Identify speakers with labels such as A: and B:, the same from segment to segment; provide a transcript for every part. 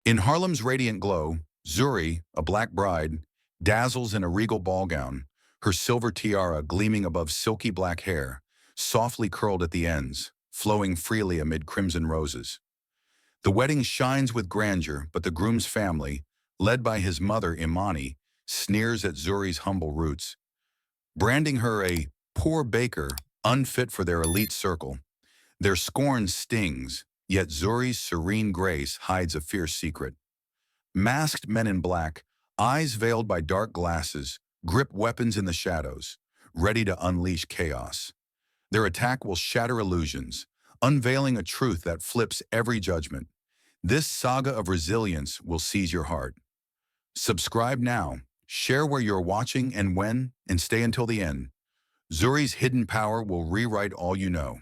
A: In Harlem's radiant glow, Zuri, a black bride, dazzles in a regal ball gown, her silver tiara gleaming above silky black hair, softly curled at the ends, flowing freely amid crimson roses. The wedding shines with grandeur, but the groom's family, led by his mother Imani, sneers at Zuri's humble roots, branding her a poor baker, unfit for their elite circle. Their scorn stings, yet Zuri's serene grace hides a fierce secret. Masked men in black, eyes veiled by dark glasses, grip weapons in the shadows, ready to unleash chaos. Their attack will shatter illusions, unveiling a truth that flips every judgment. This saga of resilience will seize your heart. Subscribe now, share where you're watching and when, and stay until the end. Zuri's hidden power will rewrite all you know.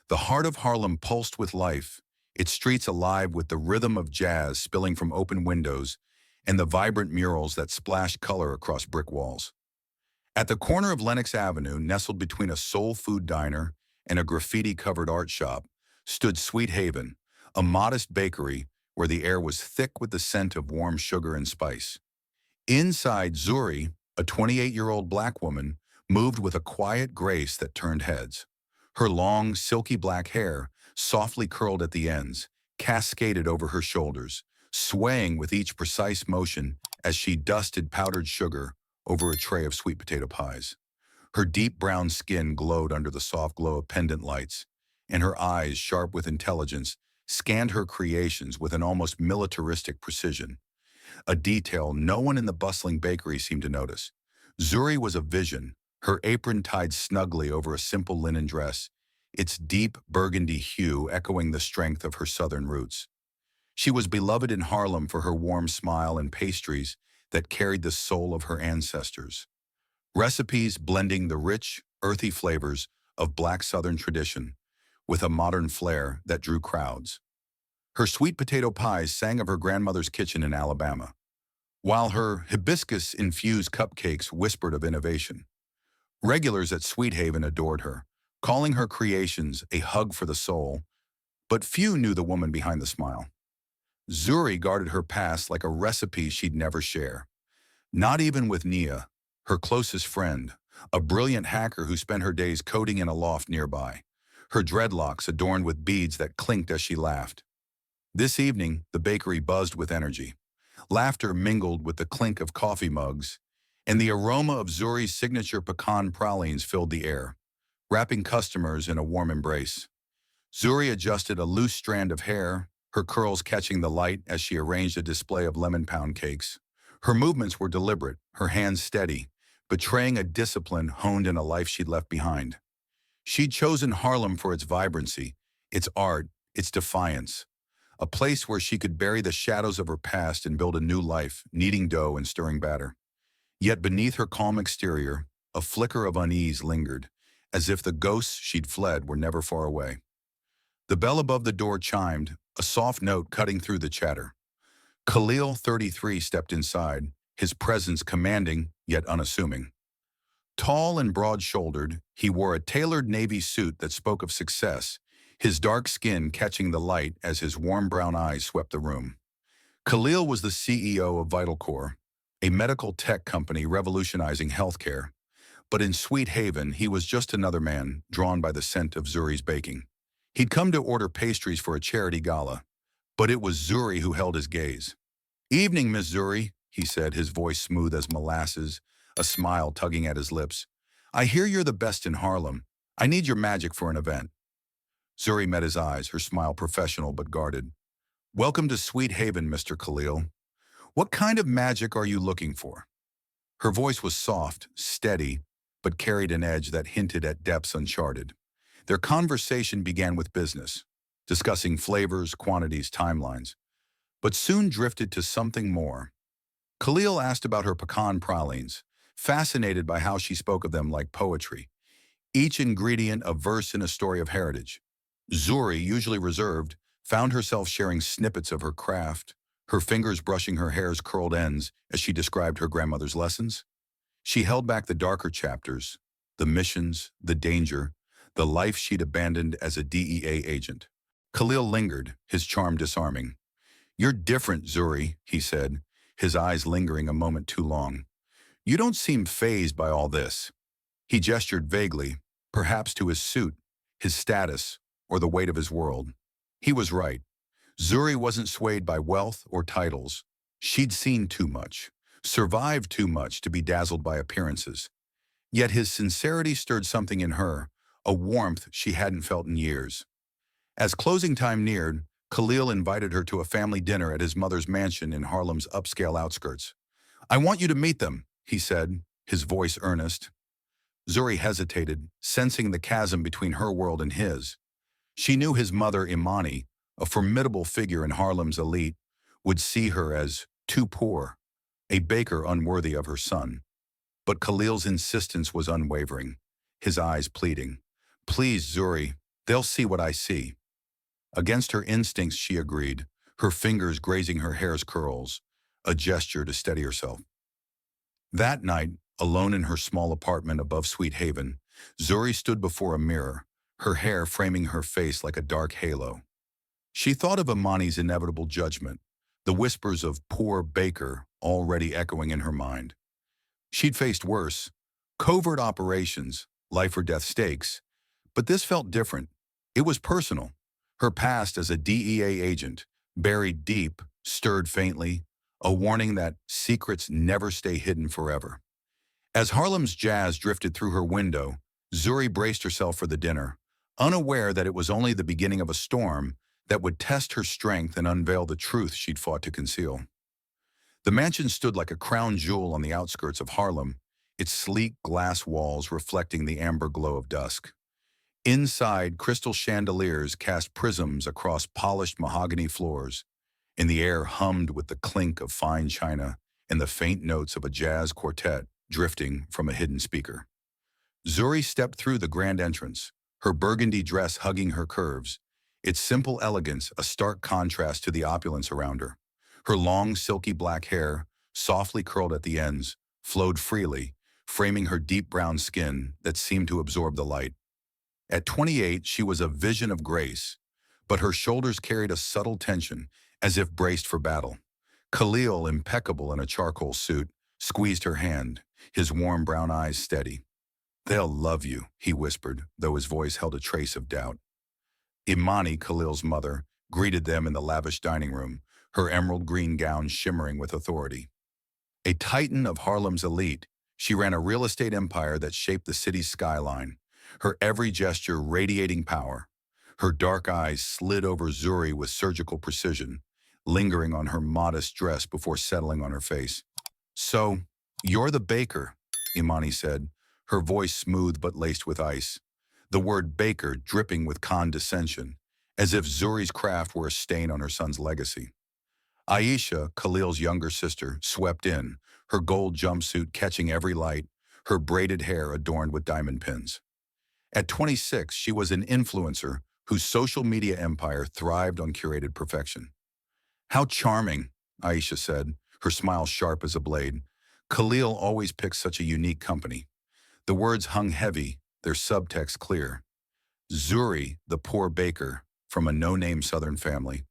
A: The heart of Harlem pulsed with life, its streets alive with the rhythm of jazz spilling from open windows and the vibrant murals that splashed color across brick walls. At the corner of Lenox Avenue, nestled between a soul food diner and a graffiti-covered art shop, stood Sweet Haven, a modest bakery where the air was thick with the scent of warm sugar and spice. Inside, Zuri, a 28-year-old black woman, moved with a quiet grace that turned heads. Her long, silky black hair, softly curled at the ends, cascaded over her shoulders, swaying with each precise motion as she dusted powdered sugar over a tray of sweet potato pies. Her deep brown skin glowed under the soft glow of pendant lights, and her eyes, sharp with intelligence, scanned her creations with an almost militaristic precision, a detail no one in the bustling bakery seemed to notice. Zuri was a vision, her apron tied snugly over a simple linen dress, its deep burgundy hue echoing the strength of her southern roots. She was beloved in Harlem for her warm smile and pastries that carried the soul of her ancestors. Recipes blending the rich, earthy flavors of black Southern tradition with a modern flair that drew crowds. Her sweet potato pies sang of her grandmother's kitchen in Alabama, while her hibiscus-infused cupcakes whispered of innovation. Regulars at Sweet Haven adored her, calling her creations a hug for the soul, but few knew the woman behind the smile. Zuri guarded her past like a recipe she'd never share. Not even with Nia, her closest friend, a brilliant hacker who spent her days coding in a loft nearby, her dreadlocks adorned with beads that clinked as she laughed. This evening, the bakery buzzed with energy. Laughter mingled with the clink of coffee mugs, and the aroma of Zuri's signature pecan pralines filled the air, wrapping customers in a warm embrace. Zuri adjusted a loose strand of hair, her curls catching the light as she arranged a display of lemon pound cakes. Her movements were deliberate, her hands steady, betraying a discipline honed in a life she'd left behind. She'd chosen Harlem for its vibrancy, its art, its defiance, a place where she could bury the shadows of her past and build a new life, kneading dough and stirring batter. Yet beneath her calm exterior, a flicker of unease lingered, as if the ghosts she'd fled were never far away. The bell above the door chimed, a soft note cutting through the chatter. Khalil, 33, stepped inside, his presence commanding yet unassuming. Tall and broad-shouldered, he wore a tailored navy suit that spoke of success, his dark skin catching the light as his warm brown eyes swept the room. Khalil was the CEO of VitalCore, a medical tech company revolutionizing healthcare, but in Sweet Haven he was just another man drawn by the scent of Zuri's baking. He'd come to order pastries for a charity gala, but it was Zuri who held his gaze. "Evening, Miss Zuri," he said, his voice smooth as molasses, a smile tugging at his lips. "I hear you're the best in Harlem. I need your magic for an event." Zuri met his eyes, her smile professional but guarded. "Welcome to Sweet Haven, Mr. Khalil. What kind of magic are you looking for?" Her voice was soft, steady, but carried an edge that hinted at depths uncharted. Their conversation began with business, discussing flavors, quantities, timelines, but soon drifted to something more. Khalil asked about her pecan pralines, fascinated by how she spoke of them like poetry, each ingredient a verse in a story of heritage. Zuri, usually reserved, found herself sharing snippets of her craft, her fingers brushing her hair's curled ends as she described her grandmother's lessons. She held back the darker chapters, the missions, the danger, the life she'd abandoned as a DEA agent. Khalil lingered, his charm disarming. "You're different, Zuri," he said, his eyes lingering a moment too long. "You don't seem fazed by all this." He gestured vaguely, perhaps to his suit, his status, or the weight of his world. He was right. Zuri wasn't swayed by wealth or titles. She'd seen too much, survived too much to be dazzled by appearances. Yet his sincerity stirred something in her, a warmth she hadn't felt in years. As closing time neared, Khalil invited her to a family dinner at his mother's mansion in Harlem's upscale outskirts. "I want you to meet them," he said, his voice earnest. Zuri hesitated, sensing the chasm between her world and his. She knew his mother, Imani, a formidable figure in Harlem's elite, would see her as too poor, a baker unworthy of her son. But Khalil's insistence was unwavering, his eyes pleading. "Please, Zuri, they'll see what I see." Against her instincts, she agreed, her fingers grazing her hair's curls, a gesture to steady herself. That night, alone in her small apartment above Sweet Haven, Zuri stood before a mirror, her hair framing her face like a dark halo. She thought of Imani's inevitable judgment, the whispers of "poor baker" already echoing in her mind. She'd faced worse, covert operations, life or death stakes, but this felt different. It was personal. Her past as a DEA agent, buried deep, stirred faintly, a warning that secrets never stay hidden forever. As Harlem's jazz drifted through her window, Zuri braced herself for the dinner, unaware that it was only the beginning of a storm that would test her strength and unveil the truth she'd fought to conceal. The mansion stood like a crown jewel on the outskirts of Harlem, its sleek glass walls reflecting the amber glow of dusk. Inside, crystal chandeliers cast prisms across polished mahogany floors, and the air hummed with the clink of fine china and the faint notes of a jazz quartet drifting from a hidden speaker. Zuri stepped through the grand entrance, her burgundy dress hugging her curves, its simple elegance a stark contrast to the opulence around her. Her long, silky black hair, softly curled at the ends, flowed freely, framing her deep brown skin that seemed to absorb the light. At 28, she was a vision of grace, but her shoulders carried a subtle tension, as if braced for battle. Khalil, impeccable in a charcoal suit, squeezed her hand, his warm brown eyes steady. "They'll love you," he whispered, though his voice held a trace of doubt. Imani, Khalil's mother, greeted them in the lavish dining room, her emerald green gown shimmering with authority. A titan of Harlem's elite, she ran a real estate empire that shaped the city's skyline, her every gesture radiating power. Her dark eyes slid over Zuri with surgical precision, lingering on her modest dress before settling on her face. "So, you're the baker," Imani said, her voice smooth but laced with ice. The word baker dripping with condescension, as if Zuri's craft were a stain on her son's legacy. Aisha, Khalil's younger sister, swept in, her gold jumpsuit catching every light, her braided hair adorned with diamond pins. At 26, she was an influencer whose social media empire thrived on curated perfection. "How charming," Aisha said, her smile sharp as a blade. "Khalil always picks such a unique company." The words hung heavy, their subtext clear. Zuri, the poor baker, from a no-name southern family,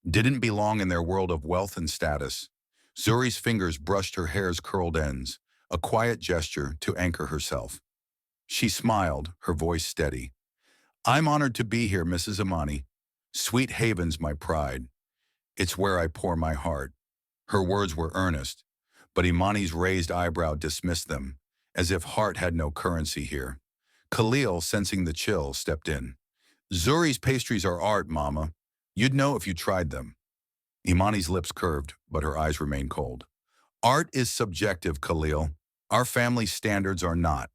A: didn't belong in their world of wealth and status. Zuri's fingers brushed her hair's curled ends, a quiet gesture to anchor herself. She smiled, her voice steady. "I'm honored to be here, Mrs. Imani. Sweet Haven's my pride. It's where I pour my heart." Her words were earnest, but Imani's raised eyebrow dismissed them, as if heart had no currency here. Khalil, sensing the chill, stepped in. "Zuri's pastries are art, Mama. You'd know if you tried them." Imani's lips curved, but her eyes remained cold. "Art is subjective, Khalil. Our family's standards are not."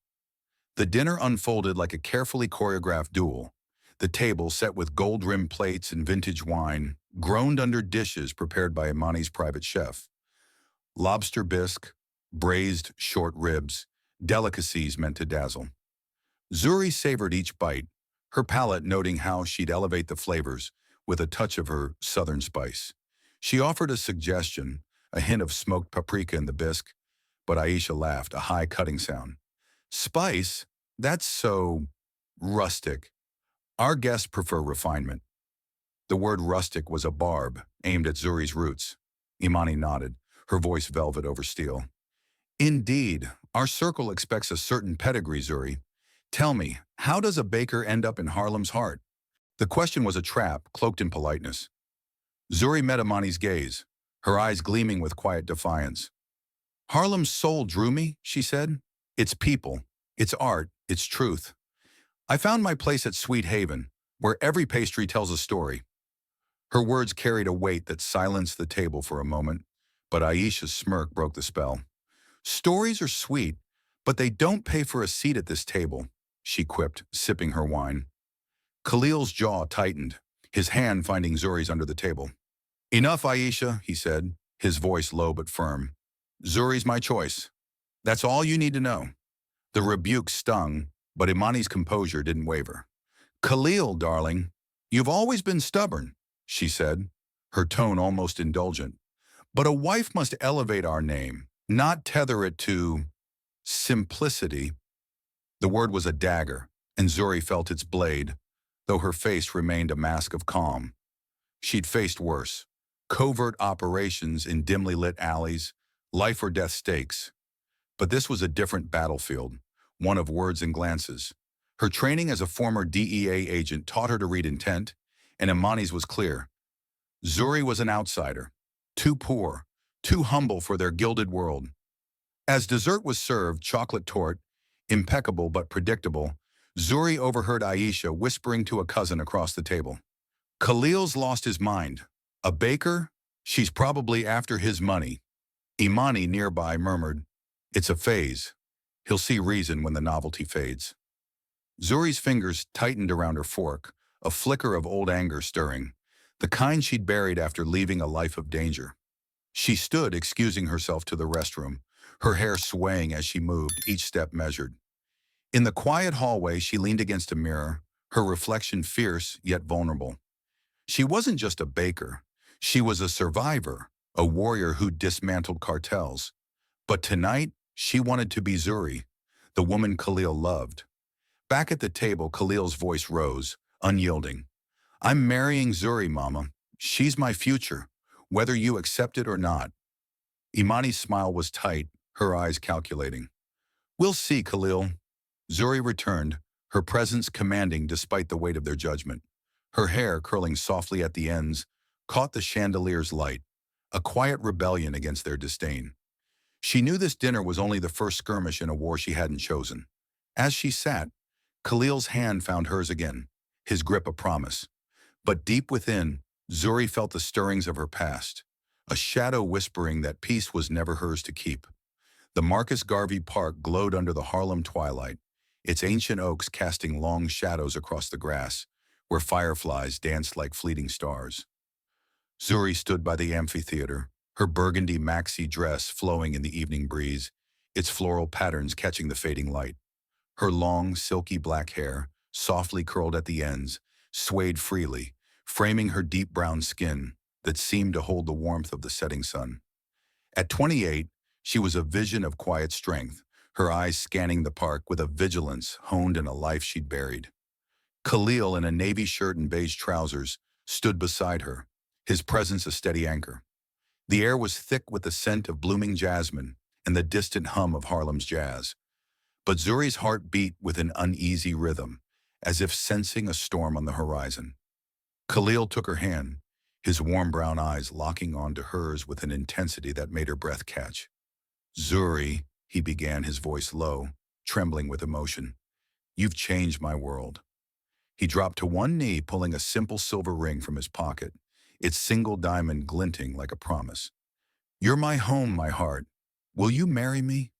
A: The dinner unfolded like a carefully choreographed duel. The table, set with gold-rimmed plates and vintage wine, groaned under dishes prepared by Imani's private chef. Lobster bisque, braised short ribs, delicacies meant to dazzle. Zuri savored each bite, her palate noting how she'd elevate the flavors with a touch of her southern spice. She offered a suggestion, a hint of smoked paprika in the bisque, but Aisha laughed, a high cutting sound. "Spice? That's so rustic. Our guests prefer refinement." The word rustic was a barb, aimed at Zuri's roots. Imani nodded, her voice velvet over steel. Indeed, our circle expects a certain pedigree, Zuri. Tell me, how does a baker end up in Harlem's heart? The question was a trap, cloaked in politeness. Zuri met Imani's gaze, her eyes gleaming with quiet defiance. Harlem's soul drew me, she said. Its people, its art, its truth. I found my place at Sweet Haven, where every pastry tells a story. Her words carried a weight that silenced the table for a moment, but Aisha's smirk broke the spell. Stories are sweet, but they don't pay for a seat at this table, she quipped, sipping her wine. Khalil's jaw tightened, his hand finding Zuri's under the table. Enough, Aisha, he said, his voice low but firm. Zuri's my choice. That's all you need to know. The rebuke stung, but Imani's composure didn't waver. Khalil, darling, you've always been stubborn, she said, her tone almost indulgent. But a wife must elevate our name, not tether it to simplicity. The word was a dagger, and Zuri felt its blade, though her face remained a mask of calm. She'd faced worse. Covert operations in dimly lit alleys, life or death stakes. But this was a different battlefield, one of words and glances. Her training as a former DEA agent taught her to read intent, and Imani's was clear. Zuri was an outsider, too poor, too humble for their gilded world. As dessert was served, chocolate torte, impeccable but predictable, Zuri overheard Aisha whispering to a cousin across the table. Khalil's lost his mind. A baker? She's probably after his money. Imani nearby murmured, it's a phase. He'll see reason when the novelty fades. Zuri's fingers tightened around her fork, a flicker of old anger stirring, the kind she'd buried after leaving a life of danger. She stood, excusing herself to the restroom, her hair swaying as she moved, each step measured. In the quiet hallway, she leaned against a mirror, her reflection fierce yet vulnerable. She wasn't just a baker. She was a survivor, a warrior who dismantled cartels. But tonight, she wanted to be Zuri, the woman Khalil loved. Back at the table, Khalil's voice rose, unyielding. I'm marrying Zuri, Mama. She's my future, whether you accept it or not. Imani's smile was tight, her eyes calculating. We'll see, Khalil. Zuri returned, her presence commanding despite the weight of their judgment. Her hair, curling softly at the ends, caught the chandelier's light, a quiet rebellion against their disdain. She knew this dinner was only the first skirmish in a war she hadn't chosen. As she sat, Khalil's hand found hers again, his grip a promise. But deep within, Zuri felt the stirrings of her past, a shadow whispering that peace was never hers to keep. The Marcus Garvey Park glowed under the Harlem twilight, its ancient oaks casting long shadows across the grass, where fireflies danced like fleeting stars. Zuri stood by the amphitheater, her burgundy maxi dress flowing in the evening breeze, its floral patterns catching the fading light. Her long, silky black hair, softly curled at the ends, swayed freely, framing her deep brown skin that seemed to hold the warmth of the setting sun. At 28, she was a vision of quiet strength, her eyes scanning the park with a vigilance honed in a life she'd buried. Khalil, in a navy shirt and beige trousers, stood beside her, his presence a steady anchor. The air was thick with the scent of blooming jasmine and the distant hum of Harlem's jazz. But Zuri's heart beat with an uneasy rhythm, as if sensing a storm on the horizon. Khalil took her hand, his warm brown eyes locking onto hers with an intensity that made her breath catch. Zuri, he began, his voice low, trembling with emotion. You've changed my world. He dropped to one knee, pulling a simple silver ring from his pocket, its single diamond glinting like a promise. You're my home, my heart. Will you marry me?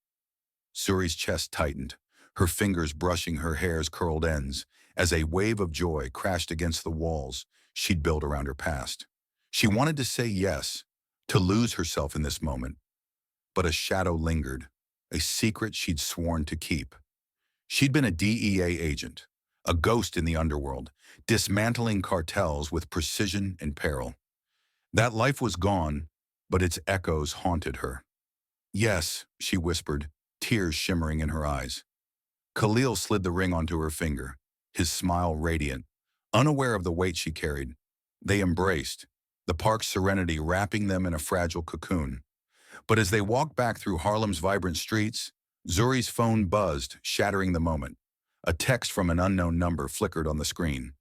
A: Zuri's chest tightened, her fingers brushing her hair's curled ends, as a wave of joy crashed against the walls she'd built around her past. She wanted to say yes, to lose herself in this moment. But a shadow lingered, a secret she'd sworn to keep. She'd been a DEA agent, a ghost in the underworld, dismantling cartels with precision and peril. That life was gone, but its echoes haunted her. Yes, she whispered, tears shimmering in her eyes. Khalil slid the ring onto her finger, his smile radiant, unaware of the weight she carried. They embraced, the park's serenity wrapping them in a fragile cocoon. But as they walked back through Harlem's vibrant streets, Zuri's phone buzzed, shattering the moment. A text from an unknown number flickered on the screen.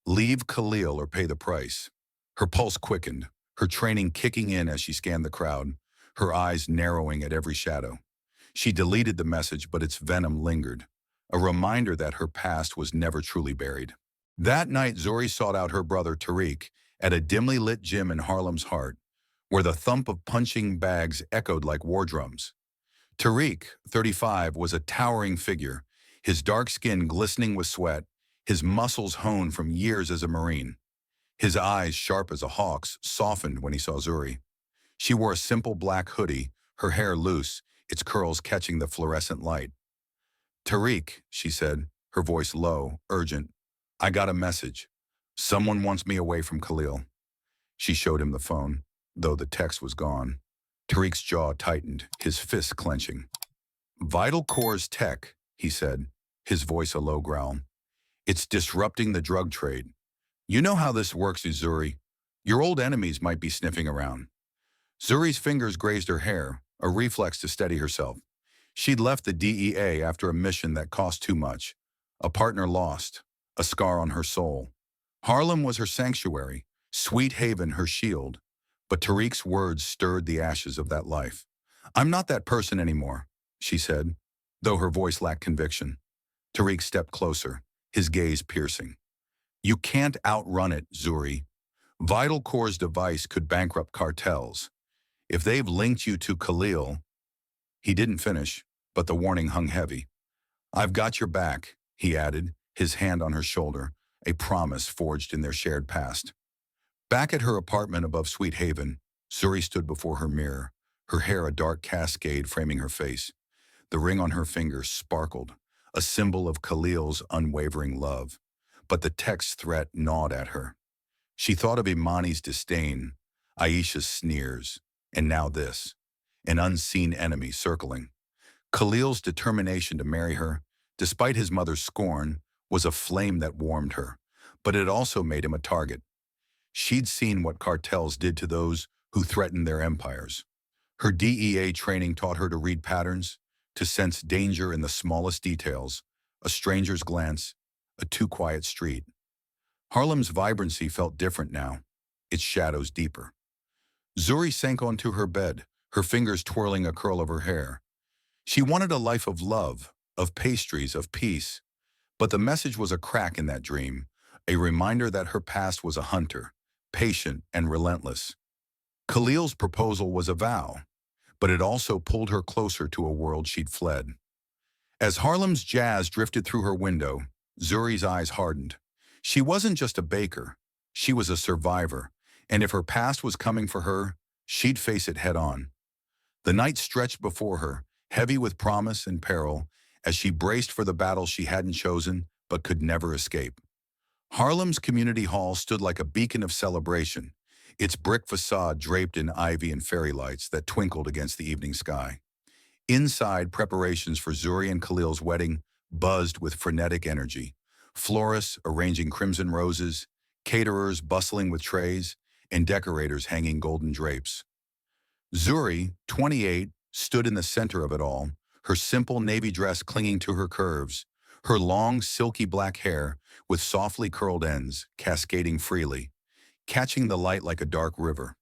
A: Leave Khalil or pay the price. Her pulse quickened, her training kicking in as she scanned the crowd, her eyes narrowing at every shadow. She deleted the message, but its venom lingered, a reminder that her past was never truly buried. That night, Zuri sought out her brother Tariq at a dimly lit gym in Harlem's heart, where the thump of punching bags echoed like war drums. Tariq, 35, was a towering figure, his dark skin glistening with sweat, his muscles honed from years as a Marine. His eyes, sharp as a hawk's, softened when he saw Zuri. She wore a simple black hoodie, her hair loose, its curls catching the fluorescent light. Tariq, she said, her voice low, urgent, I got a message. Someone wants me away from Khalil. She showed him the phone, though the text was gone. Tariq's jaw tightened, his fists clenching. Vital Core's tech, he said, his voice a low growl. It's disrupting the drug trade. You know how this works, Zuri. Your old enemies might be sniffing around. Zuri's fingers grazed her hair, a reflex to steady herself. She'd left the DEA after a mission that cost too much. A partner lost, a scar on her soul. Harlem was her sanctuary, Sweet Haven her shield. But Tariq's words stirred the ashes of that life. I'm not that person anymore, she said, though her voice lacked conviction. Tariq stepped closer, his gaze piercing. You can't outrun it, Zuri. Vital Core's device could bankrupt cartels. If they've linked you to Khalil, he didn't finish, but the warning hung heavy. I've got your back, he added, his hand on her shoulder, a promise forged in their shared past. Back at her apartment above Sweet Haven, Zuri stood before her mirror, her hair a dark cascade framing her face. The ring on her finger sparkled, a symbol of Khalil's unwavering love. But the text threat gnawed at her. She thought of Imani's disdain, Aisha's sneers, and now this, an unseen enemy circling. Khalil's determination to marry her, despite his mother's scorn, was a flame that warmed her, but it also made him a target. She'd seen what cartels did to those who threatened their empires. Her DEA training taught her to read patterns, to sense danger in the smallest details, a stranger's glance, a too quiet street. Harlem's vibrancy felt different now, its shadows deeper. Zuri sank onto her bed, her fingers twirling a curl of her hair. She wanted a life of love, of pastries, of peace. But the message was a crack in that dream, a reminder that her past was a hunter, patient and relentless. Khalil's proposal was a vow, but it also pulled her closer to a world she'd fled. As Harlem's jazz drifted through her window, Zuri's eyes hardened. She wasn't just a baker, she was a survivor, and if her past was coming for her, she'd face it head on. The night stretched before her, heavy with promise and peril, as she braced for the battle she hadn't chosen but could never escape. Harlem's community hall stood like a beacon of celebration, its brick facade draped in ivy and fairy lights that twinkled against the evening sky. Inside, preparations for Zuri and Khalil's wedding buzzed with frenetic energy. Florists arranging crimson roses, caterers bustling with trays, and decorators hanging golden drapes. Zuri, 28, stood in the center of it all, her simple navy dress clinging to her curves, her long, silky black hair with softly curled ends cascading freely, catching the light like a dark river.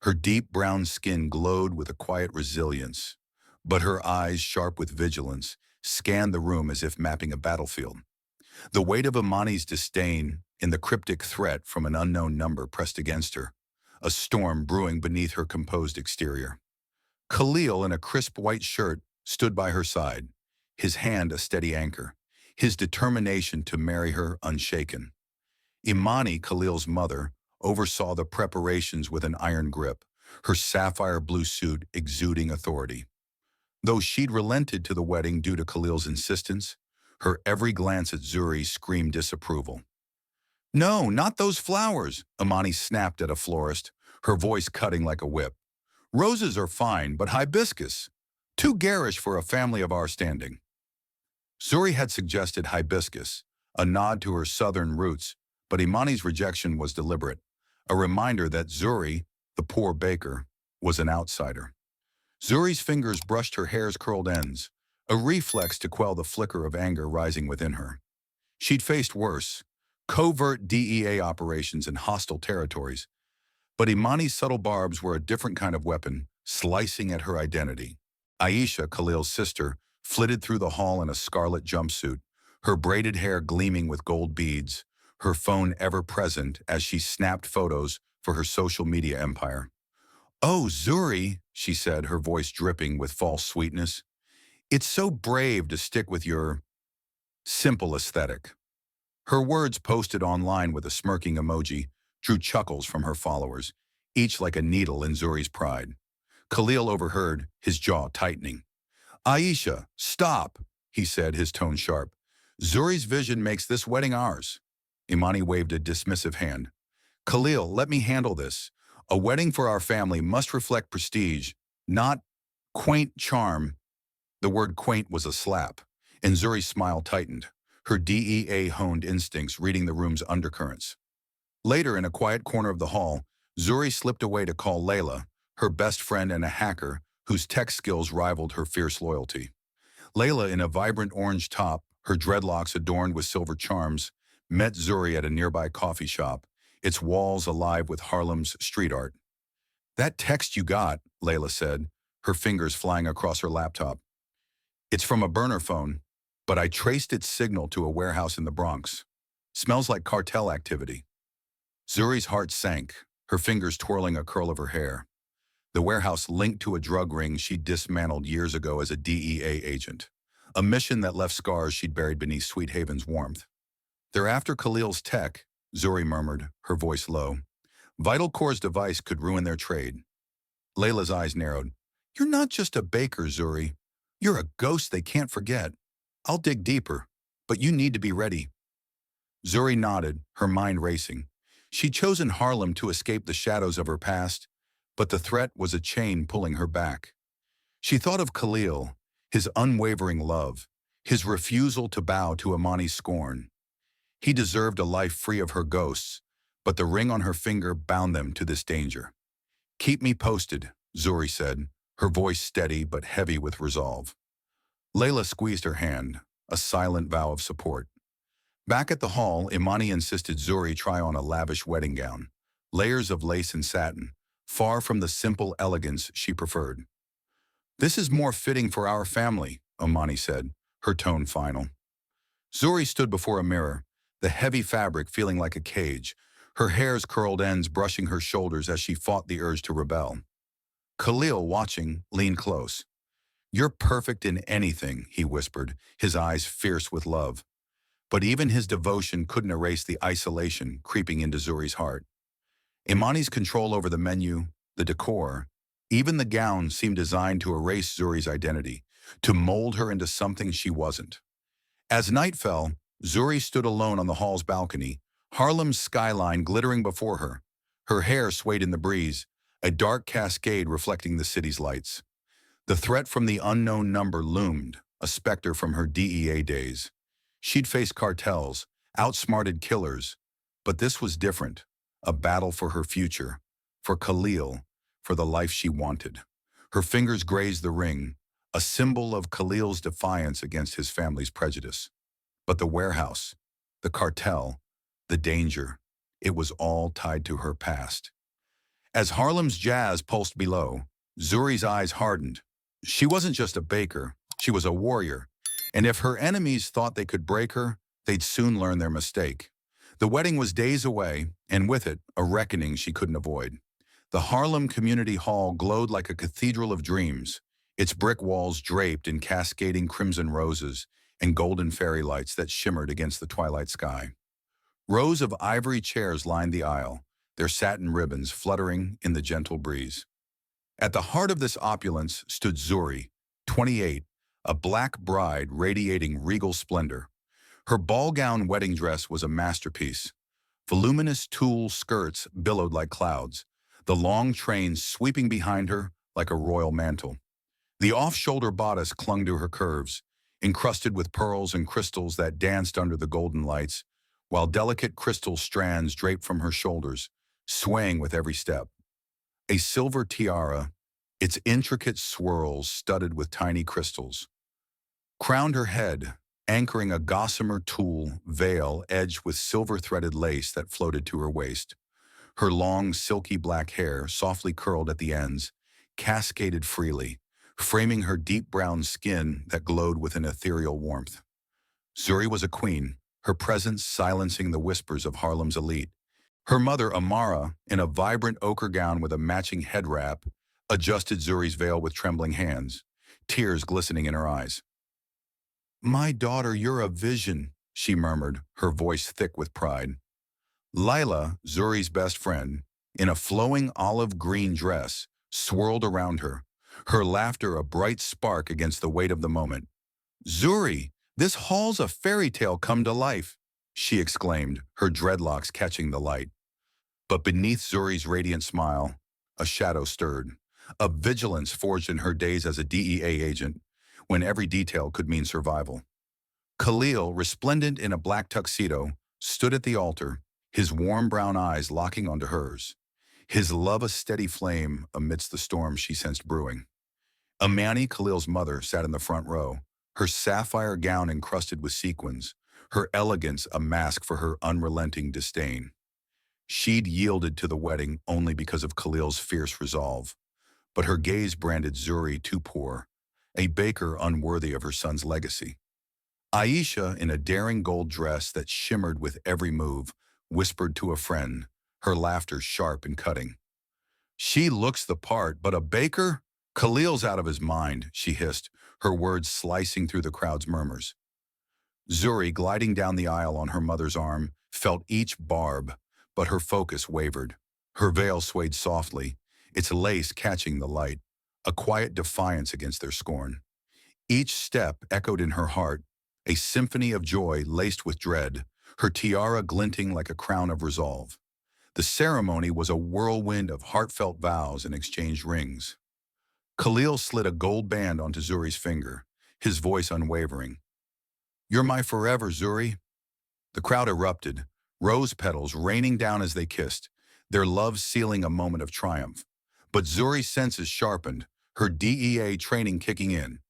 A: Her deep brown skin glowed with a quiet resilience, but her eyes, sharp with vigilance, scanned the room as if mapping a battlefield. The weight of Imani's disdain and the cryptic threat from an unknown number pressed against her, a storm brewing beneath her composed exterior. Khalil, in a crisp white shirt, stood by her side, his hand a steady anchor, his determination to marry her unshaken. Imani, Khalil's mother, oversaw the preparations with an iron grip, her sapphire blue suit exuding authority. Though she'd relented to the wedding due to Khalil's insistence, her every glance at Zuri screamed disapproval. No, not those flowers, Imani snapped at a florist, her voice cutting like a whip. Roses are fine, but hibiscus. Too garish for a family of our standing. Zuri had suggested hibiscus, a nod to her southern roots, But Imani's rejection was deliberate, a reminder that Zuri, the poor baker, was an outsider. Zuri's fingers brushed her hair's curled ends, a reflex to quell the flicker of anger rising within her. She'd faced worse, covert DEA operations in hostile territories, but Imani's subtle barbs were a different kind of weapon, slicing at her identity. Aisha, Khalil's sister, flitted through the hall in a scarlet jumpsuit, her braided hair gleaming with gold beads, her phone ever present as she snapped photos for her social media empire. "Oh, Zuri," she said, her voice dripping with false sweetness. "It's so brave to stick with your simple aesthetic." Her words, posted online with a smirking emoji, drew chuckles from her followers, each like a needle in Zuri's pride. Khalil overheard, his jaw tightening. "Aisha, stop," he said, his tone sharp. "Zuri's vision makes this wedding ours." Imani waved a dismissive hand. "Khalil, let me handle this. A wedding for our family must reflect prestige, not quaint charm." The word quaint was a slap, and Zuri's smile tightened, her DEA-honed instincts reading the room's undercurrents. Later, in a quiet corner of the hall, Zuri slipped away to call Layla, her best friend and a hacker whose tech skills rivaled her fierce loyalty. Layla, in a vibrant orange top, her dreadlocks adorned with silver charms, met Zuri at a nearby coffee shop, its walls alive with Harlem's street art. "That text you got," Layla said, her fingers flying across her laptop. "It's from a burner phone, but I traced its signal to a warehouse in the Bronx. Smells like cartel activity." Zuri's heart sank, her fingers twirling a curl of her hair. The warehouse linked to a drug ring she'd dismantled years ago as a DEA agent, a mission that left scars she'd buried beneath Sweet Haven's warmth. "They're after Khalil's tech," Zuri murmured, her voice low. "Vital Core's device could ruin their trade." Layla's eyes narrowed. "You're not just a baker, Zuri. You're a ghost they can't forget. I'll dig deeper, but you need to be ready." Zuri nodded, her mind racing. She'd chosen Harlem to escape the shadows of her past, but the threat was a chain pulling her back. She thought of Khalil, his unwavering love, his refusal to bow to Imani's scorn. He deserved a life free of her ghosts, but the ring on her finger bound them to this danger. "Keep me posted," Zuri said, her voice steady but heavy with resolve. Layla squeezed her hand, a silent vow of support. Back at the hall, Imani insisted Zuri try on a lavish wedding gown, layers of lace and satin, far from the simple elegance she preferred. "This is more fitting for our family," Imani said, her tone final. Zuri stood before a mirror, the heavy fabric feeling like a cage, her hair's curled ends brushing her shoulders as she fought the urge to rebel. Khalil, watching, leaned close. "You're perfect in anything," he whispered, his eyes fierce with love. But even his devotion couldn't erase the isolation creeping into Zuri's heart. Imani's control over the menu, the decor, even the gown seemed designed to erase Zuri's identity, to mold her into something she wasn't. As night fell, Zuri stood alone on the hall's balcony, Harlem's skyline glittering before her. Her hair swayed in the breeze, a dark cascade reflecting the city's lights. The threat from the unknown number loomed, a specter from her DEA days. She'd faced cartels, outsmarted killers, but this was different, a battle for her future, for Khalil, for the life she wanted. Her fingers grazed the ring, a symbol of Khalil's defiance against his family's prejudice. But the warehouse, the cartel, the danger, it was all tied to her past. As Harlem's jazz pulsed below, Zuri's eyes hardened. She wasn't just a baker, she was a warrior. And if her enemies thought they could break her, they'd soon learn their mistake. The wedding was days away, and with it, a reckoning she couldn't avoid. The Harlem Community Hall glowed like a cathedral of dreams, its brick walls draped in cascading crimson roses and golden fairy lights that shimmered against the twilight sky. Rows of ivory chairs lined the aisle, their satin ribbons fluttering in the gentle breeze. At the heart of this opulence stood Zuri, 28, a black bride radiating regal splendor. Her ball-gown wedding dress was a masterpiece. Voluminous tulle skirts billowed like clouds, the long train sweeping behind her like a royal mantle. The off-shoulder bodice clung to her curves, encrusted with pearls and crystals that danced under the golden lights, while delicate crystal strands draped from her shoulders, swaying with every step. A silver tiara, its intricate swirls studded with tiny crystals, crowned her head, anchoring a gossamer tulle veil edged with silver-threaded lace that floated to her waist. Her long, silky black hair, softly curled at the ends, cascaded freely, framing her deep brown skin that glowed with an ethereal warmth. Zuri was a queen, her presence silencing the whispers of Harlem's elite. Her mother, Amara, in a vibrant ochre gown with a matching head wrap, adjusted Zuri's veil with trembling hands, tears glistening in her eyes. "My daughter, you're a vision," she murmured, her voice thick with pride. Lila, Zuri's best friend, in a flowing olive-green dress, swirled around her laughter a bright spark against the weight of the moment. "Zuri, this hall's a fairy tale come to life," she exclaimed, her dreadlocks catching the light. But beneath Zuri's radiant smile, a shadow stirred, a vigilance forged in her days as a DEA agent, when every detail could mean survival. Khalil, resplendent in a black tuxedo, stood at the altar, his warm brown eyes locking onto hers, his love a steady flame amidst the storm she sensed brewing. Amani, Khalil's mother, sat in the front row, her sapphire gown encrusted with sequins, her elegance a mask for her unrelenting disdain. She'd yielded to the wedding only because of Khalil's fierce resolve, but her gaze branded Zuri too poor, a baker unworthy of her son's legacy. Aisha, in a daring gold dress that shimmered with every move, whispered to a friend, her laughter sharp and cutting. "She looks the part, but a baker? Khalil's out of his mind," she hissed, her words slicing through the crowd's murmurs. Zuri, gliding down the aisle on her mother's arm, felt each barb, but her focus wavered. Her veil swayed softly, its lace catching the light, a quiet defiance against their scorn. Each step echoed in her heart, a symphony of joy laced with dread, her tiara glinting like a crown of resolve. The ceremony was a whirlwind of heartfelt vows and exchanged rings. Khalil slid a gold band onto Zuri's finger, his voice unwavering. "You're my forever, Zuri." The crowd erupted, rose petals raining down as they kissed, their love sealing a moment of triumph. But Zuri's senses sharpened, her DEA training kicking in.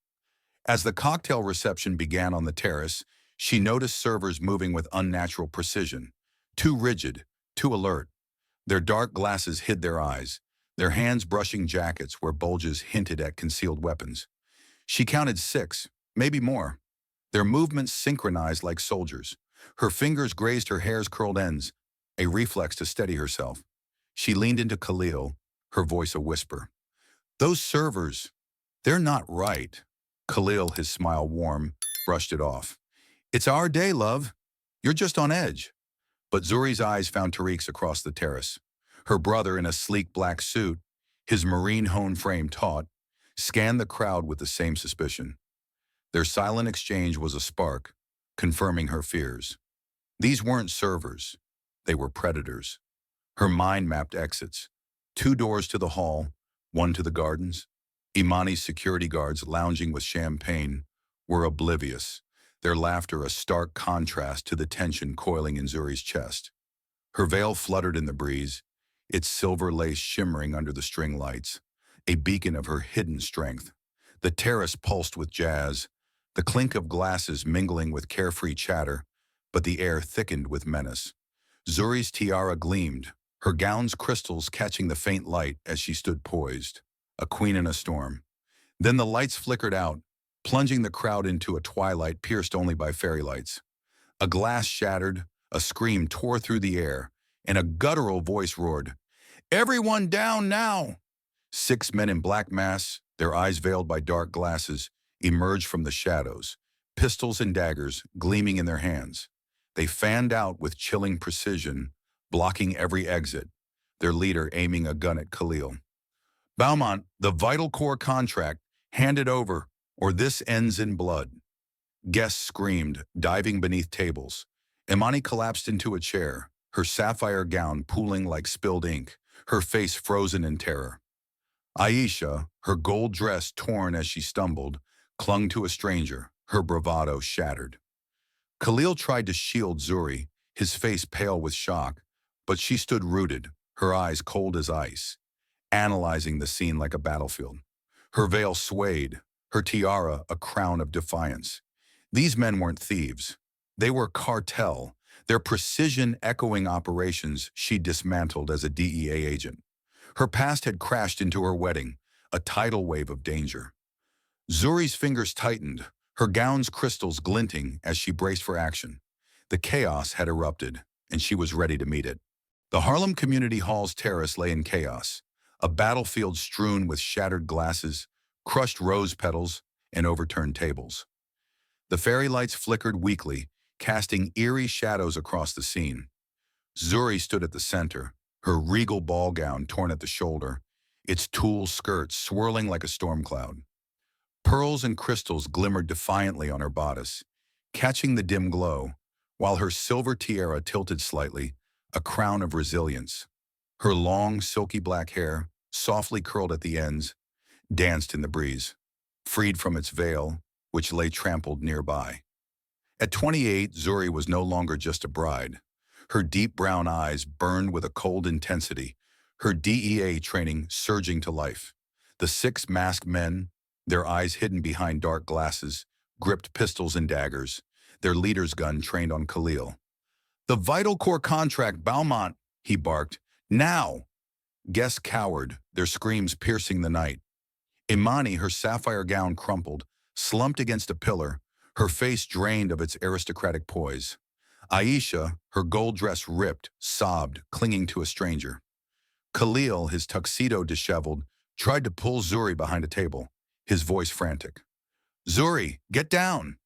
A: As the cocktail reception began on the terrace, she noticed servers moving with unnatural precision, too rigid, too alert. Their dark glasses hid their eyes, their hands brushing jackets where bulges hinted at concealed weapons. She counted 6, maybe more. Their movements synchronized like soldiers. Her fingers grazed her hair's curled ends, a reflex to steady herself. She leaned into Khalil, her voice a whisper. "Those servers, they're not right." Khalil, his smile warm, brushed it off. "It's our day, love. You're just on edge." But Zuri's eyes found Tariq's across the terrace. Her brother, in a sleek black suit, his marine hone frame taut, scanned the crowd with the same suspicion. Their silent exchange was a spark, confirming her fears. These weren't servers. They were predators. Her mind mapped exits. 2 doors to the hall, 1 to the gardens. Imani's security guards, lounging with champagne, were oblivious, their laughter a stark contrast to the tension coiling in Zuri's chest. Her veil fluttered in the breeze, its silver lace shimmering under the string lights, a beacon of her hidden strength. The terrace pulsed with jazz, the clink of glasses mingling with carefree chatter, but the air thickened with menace. Zuri's tiara gleamed, her gown's crystals catching the faint light as she stood poised, a queen in a storm. Then the lights flickered out, plunging the crowd into a twilight pierced only by fairy lights. A glass shattered, a scream tore through the air, and a guttural voice roared, "Everyone down now!" 6 men in black masks, their eyes veiled by dark glasses, emerged from the shadows, pistols and daggers gleaming in their hands. They fanned out with chilling precision, blocking every exit, their leader aiming a gun at Khalil. "Beaumont, the Vital Core contract, hand it over, or this ends in blood." Guests screamed, diving beneath tables. Imani collapsed into a chair, her sapphire gown pooling like spilled ink, her face frozen in terror. Aisha, her gold dress torn as she stumbled, clung to a stranger, her bravado shattered. Khalil tried to shield Zuri, his face pale with shock, but she stood rooted, her eyes cold as ice, analyzing the scene like a battlefield. Her veil swayed, her tiara a crown of defiance. These men weren't thieves. They were cartel, their precision-echoing operations she dismantled as a DEA agent. Her past had crashed into her wedding, a tidal wave of danger. Zuri's fingers tightened, her gown's crystals glinting as she braced for action. The chaos had erupted, and she was ready to meet it. The Harlem Community Hall's terrace lay in chaos, a battlefield strewn with shattered glasses, crushed rose petals, and overturned tables. The fairy lights flickered weakly, casting eerie shadows across the scene. Zuri stood at the center, her regal ball gown torn at the shoulder, its tulle skirt swirling like a storm cloud. Pearls and crystals glimmered defiantly on her bodice, catching the dim glow, while her silver tiara tilted slightly, a crown of resilience. Her long, silky black hair, softly curled at the ends, danced in the breeze, freed from its veil, which lay trampled nearby. At 28, Zuri was no longer just a bride. Her deep brown eyes burned with a cold intensity, her DEA training surging to life. The 6 masked men, their eyes hidden behind dark glasses, gripped pistols and daggers, their leader's gun trained on Khalil. "The Vital Core contract, Beaumont," he barked. "Now!" Guests cowered, their screams piercing the night. Imani, her sapphire gown crumpled, slumped against a pillar, her face drained of its aristocratic poise. Aisha, her gold dress ripped, sobbed, clinging to a stranger. Khalil, his tuxedo disheveled, tried to pull Zuri behind a table, his voice frantic. "Zuri, get down!"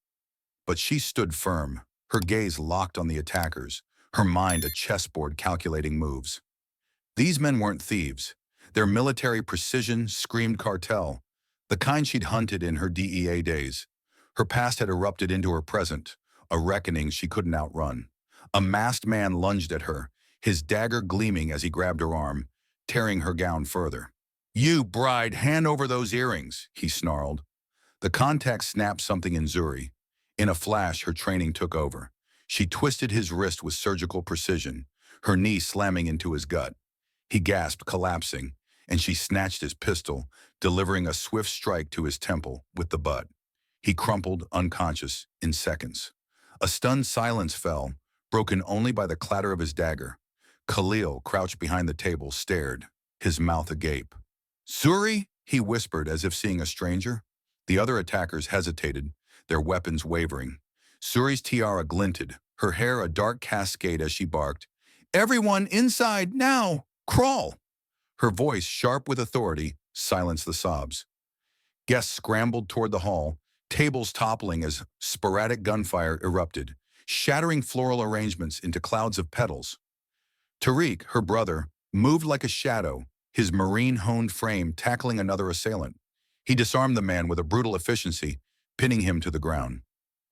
A: But she stood firm, her gaze locked on the attackers, her mind a chessboard calculating moves. These men weren't thieves. Their military precision screamed cartel, the kind she'd hunted in her DEA days. Her past had erupted into her present, a reckoning she couldn't outrun. A masked man lunged at her, his dagger gleaming as he grabbed her arm, tearing her gown further. "You, bride, hand over those earrings," he snarled. The contact snapped something in Zuri. In a flash, her training took over. She twisted his wrist with surgical precision, her knee slamming into his gut. He gasped, collapsing, and she snatched his pistol, delivering a swift strike to his temple with the butt. He crumpled, unconscious, in seconds. A stunned silence fell, broken only by the clatter of his dagger. Khalil, crouched behind the table, stared, his mouth agape. "Zuri?" he whispered as if seeing a stranger. The other attackers hesitated, their weapons wavering. Zuri's tiara glinted, her hair a dark cascade as she barked, "Everyone inside, now! Crawl!" Her voice, sharp with authority, silenced the sobs. Guests scrambled toward the hall, tables toppling as sporadic gunfire erupted, shattering floral arrangements into clouds of petals. Tariq, her brother, moved like a shadow, his marine-honed frame tackling another assailant. He disarmed the man with a brutal efficiency, pinning him to the ground.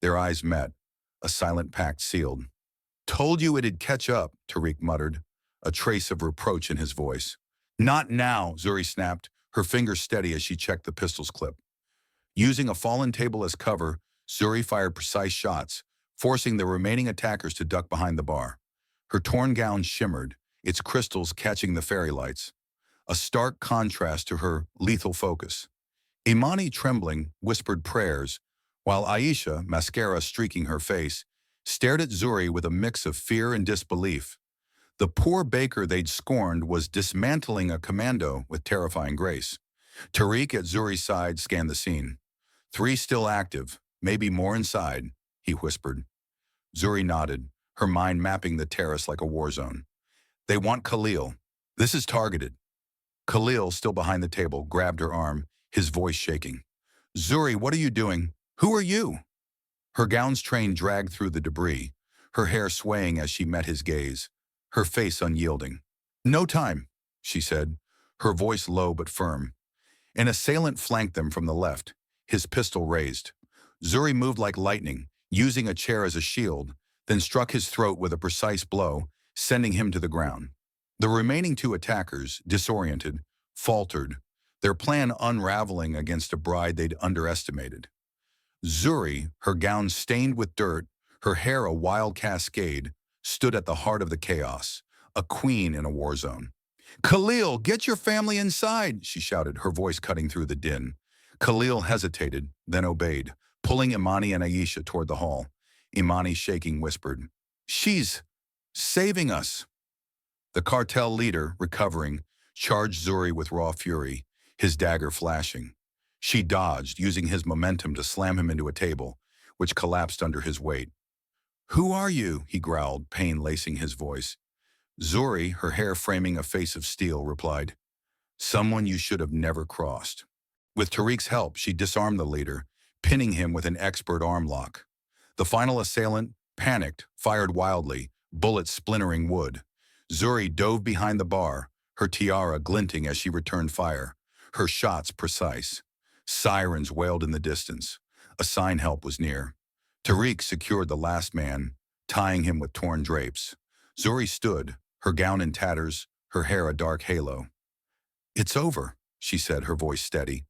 A: Their eyes met, a silent pact sealed. "Told you it'd catch up," Tariq muttered, a trace of reproach in his voice. "Not now," Zuri snapped, her fingers steady as she checked the pistol's clip. Using a fallen table as cover, Zuri fired precise shots, forcing the remaining attackers to duck behind the bar. Her torn gown shimmered, its crystals catching the fairy lights, a stark contrast to her lethal focus. Imani, trembling, whispered prayers, while Aisha, mascara streaking her face, stared at Zuri with a mix of fear and disbelief. The poor baker they'd scorned was dismantling a commando with terrifying grace. Tariq at Zuri's side scanned the scene. 3 still active, maybe more inside, he whispered. Zuri nodded, her mind mapping the terrace like a war zone. "They want Khalil. This is targeted." Khalil, still behind the table, grabbed her arm, his voice shaking. "Zuri, what are you doing? Who are you?" Her gown's train dragged through the debris, her hair swaying as she met his gaze, her face unyielding. "No time," she said, her voice low but firm. An assailant flanked them from the left, his pistol raised. Zuri moved like lightning, using a chair as a shield, then struck his throat with a precise blow, sending him to the ground. The remaining 2 attackers, disoriented, faltered, their plan unraveling against a bride they'd underestimated. Zuri, her gown stained with dirt, her hair a wild cascade, stood at the heart of the chaos, a queen in a war zone. "Khalil, get your family inside," she shouted, her voice cutting through the din. Khalil hesitated, then obeyed, pulling Imani and Aisha toward the hall. Imani, shaking, whispered, "She's saving us." The cartel leader, recovering, charged Zuri with raw fury, his dagger flashing. She dodged, using his momentum to slam him into a table, which collapsed under his weight. "Who are you?" he growled, pain lacing his voice. Zuri, her hair framing a face of steel, replied, "Someone you should have never crossed." With Tariq's help, she disarmed the leader, pinning him with an expert arm lock. The final assailant, panicked, fired wildly, bullets splintering wood. Zuri dove behind the bar, her tiara glinting as she returned fire, her shots precise. Sirens wailed in the distance. A sign help was near. Tariq secured the last man, tying him with torn drapes. Zuri stood, her gown in tatters, her hair a dark halo. "It's over," she said, her voice steady.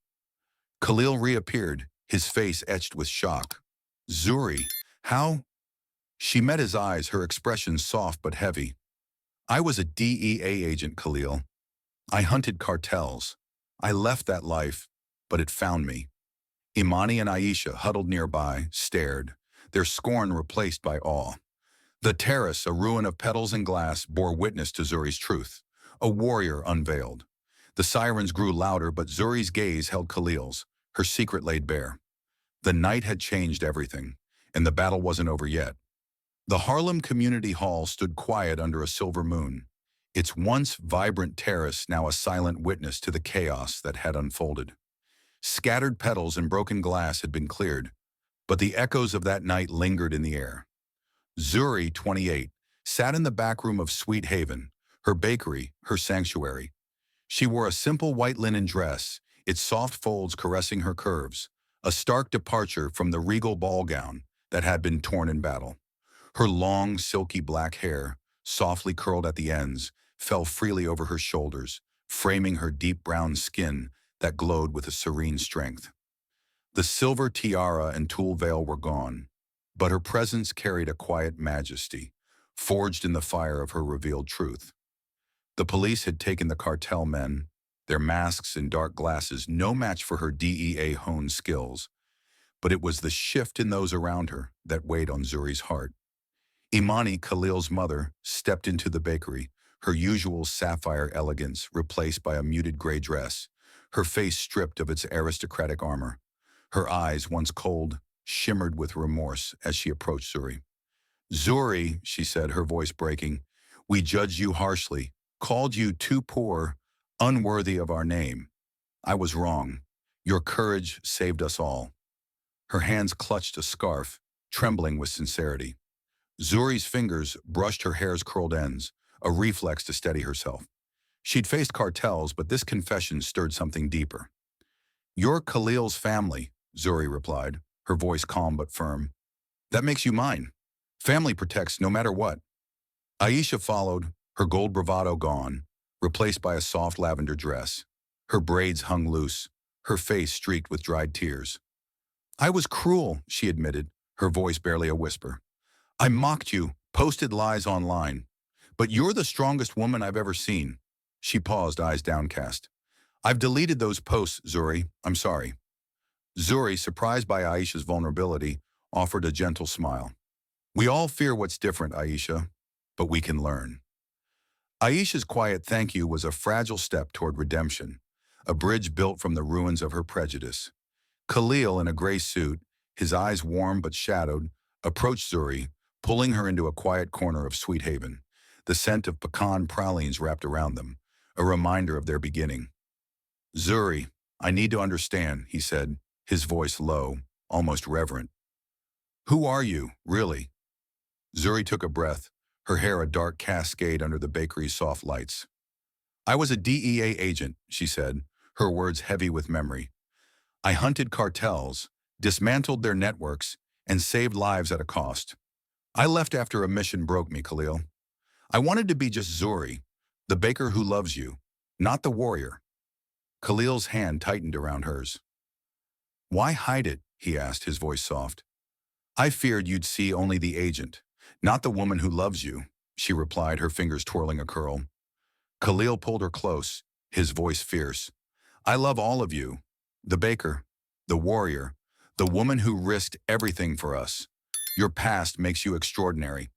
A: Khalil reappeared, his face etched with shock. "Zuri, how?" She met his eyes, her expression soft but heavy. "I was a DEA agent, Khalil. I hunted cartels. I left that life, but it found me." Imani and Aisha, huddled nearby, stared, their scorn replaced by awe. The terrace, a ruin of petals and glass, bore witness to Zuri's truth. A warrior unveiled. The sirens grew louder, but Zuri's gaze held Khalil's, her secret laid bare. The night had changed everything, and the battle wasn't over yet. The Harlem Community Hall stood quiet under a silver moon, its once vibrant terrace now a silent witness to the chaos that had unfolded. Scattered petals and broken glass had been cleared, but the echoes of that night lingered in the air. Zuri, 28, sat in the back room of Sweet Haven, her bakery, her sanctuary. She wore a simple white linen dress, its soft folds caressing her curves, a stark departure from the regal ball gown that had been torn in battle. Her long, silky black hair, softly curled at the ends, fell freely over her shoulders, framing her deep brown skin that glowed with a serene strength. The silver tiara and tulle veil were gone, but her presence carried a quiet majesty, forged in the fire of her revealed truth. The police had taken the cartel men, their masks and dark glasses no match for her DEA-honed skills, but it was the shift in those around her that weighed on Zuri's heart. Imani, Khalil's mother, stepped into the bakery, her usual sapphire elegance replaced by a muted gray dress, her face stripped of its aristocratic armor. Her eyes, once cold, shimmered with remorse as she approached Zuri. "Zuri," she said, her voice breaking, "we judged you harshly, called you too poor, unworthy of our name. I was wrong. Your courage saved us all." Her hands clutched a scarf, trembling with sincerity. Zuri's fingers brushed her hair's curled ends, a reflex to steady herself. She'd faced cartels, but this confession stirred something deeper. "You're Khalil's family," Zuri replied, her voice calm but firm. "That makes you mine. Family protects no matter what." Aisha followed, her gold bravado gone, replaced by a soft lavender dress. Her braids hung loose, her face streaked with dried tears. "I was cruel," she admitted, her voice barely a whisper. "I mocked you, posted lies online. But you're the strongest woman I've ever seen." She paused, eyes downcast. "I've deleted those posts, Zuri. I'm sorry." Zuri, surprised by Aisha's vulnerability, offered a gentle smile. "We all fear what's different, Aisha, but we can learn." Aisha's quiet thank you was a fragile step toward redemption, a bridge built from the ruins of her prejudice. Khalil, in a gray suit, his eyes warm but shadowed, approached Zuri, pulling her into a quiet corner of Sweet Haven, the scent of pecan pralines wrapped around them, a reminder of their beginning. "Zuri, I need to understand," he said, his voice low, almost reverent. "Who are you, really?" Zuri took a breath, her hair a dark cascade under the bakery's soft lights. "I was a DEA agent," she said, her words heavy with memory. "I hunted cartels, dismantled their networks, and saved lives at a cost. I left after a mission broke me, Khalil. I wanted to be just Zuri, the baker who loves you, not the warrior." Khalil's hand tightened around hers. "Why hide it?" he asked, his voice soft. "I feared you'd see only the agent, Not the woman who loves you, she replied, her fingers twirling a curl. Khalil pulled her close, his voice fierce. I love all of you. The baker, the warrior, the woman who risked everything for us. Your past makes you extraordinary.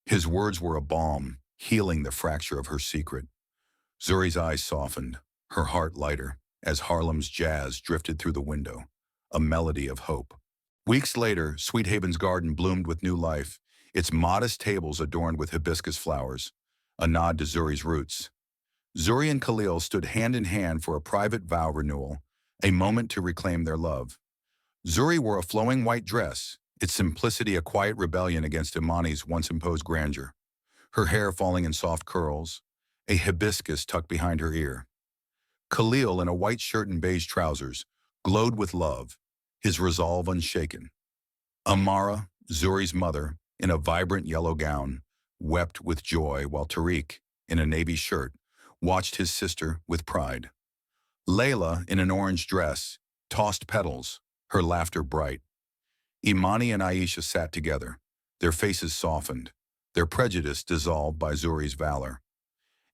A: His words were a balm, healing the fracture of her secret. Zuri's eyes softened, her heart lighter, as Harlem's jazz drifted through the window, a melody of hope. Weeks later, Sweet Haven's garden bloomed with new life, its modest tables adorned with hibiscus flowers, a nod to Zuri's roots. Zuri and Khalil stood hand in hand for a private vow renewal, a moment to reclaim their love. Zuri wore a flowing white dress, its simplicity a quiet rebellion against Imani's once-imposed grandeur, her hair falling in soft curls, a hibiscus tucked behind her ear. Khalil, in a white shirt and beige trousers, glowed with love, his resolve unshaken. Amara, Zuri's mother, in a vibrant yellow gown, wept with joy while Tariq, in a navy shirt, watched his sister with pride. Layla, in an orange dress, tossed petals, her laughter bright. Imani and Aisha sat together, their faces softened, their prejudice dissolved by Zuri's valor.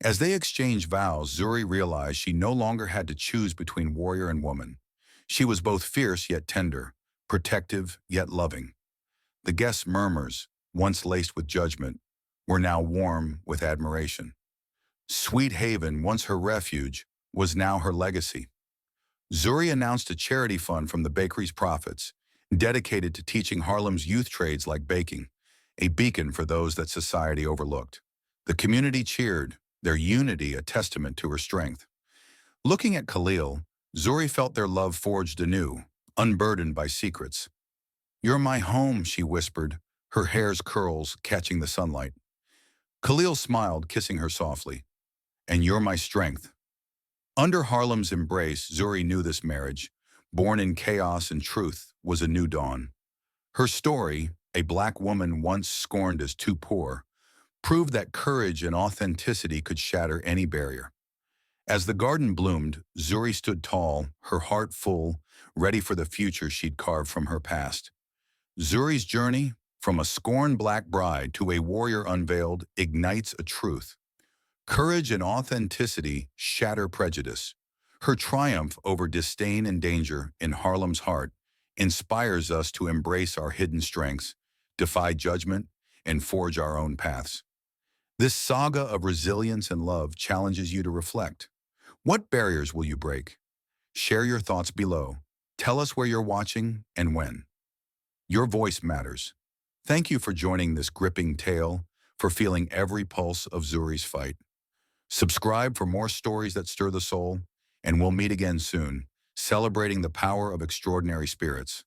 A: As they exchanged vows, Zuri realized she no longer had to choose between warrior and woman. She was both fierce yet tender, protective yet loving. The guests' murmurs, once laced with judgment, were now warm with admiration. Sweet Haven, once her refuge, was now her legacy. Zuri announced a charity fund from the bakery's profits, dedicated to teaching Harlem's youth trades like baking, a beacon for those that society overlooked. The community cheered, their unity a testament to her strength. Looking at Khalil, Zuri felt their love forged anew, unburdened by secrets. You're my home, she whispered, her hair's curls catching the sunlight. Khalil smiled, kissing her softly. And you're my strength. Under Harlem's embrace, Zuri knew this marriage, born in chaos and truth, was a new dawn. Her story, a black woman once scorned as too poor, proved that courage and authenticity could shatter any barrier. As the garden bloomed, Zuri stood tall, her heart full, ready for the future she'd carved from her past. Zuri's journey, from a scorned black bride to a warrior unveiled, ignites a truth. Courage and authenticity shatter prejudice. Her triumph over disdain and danger in Harlem's heart inspires us to embrace our hidden strengths, defy judgment, and forge our own paths. This saga of resilience and love challenges you to reflect. What barriers will you break? Share your thoughts below. Tell us where you're watching and when. Your voice matters. Thank you for joining this gripping tale, for feeling every pulse of Zuri's fight. Subscribe for more stories that stir the soul, and we'll meet again soon, celebrating the power of extraordinary spirits.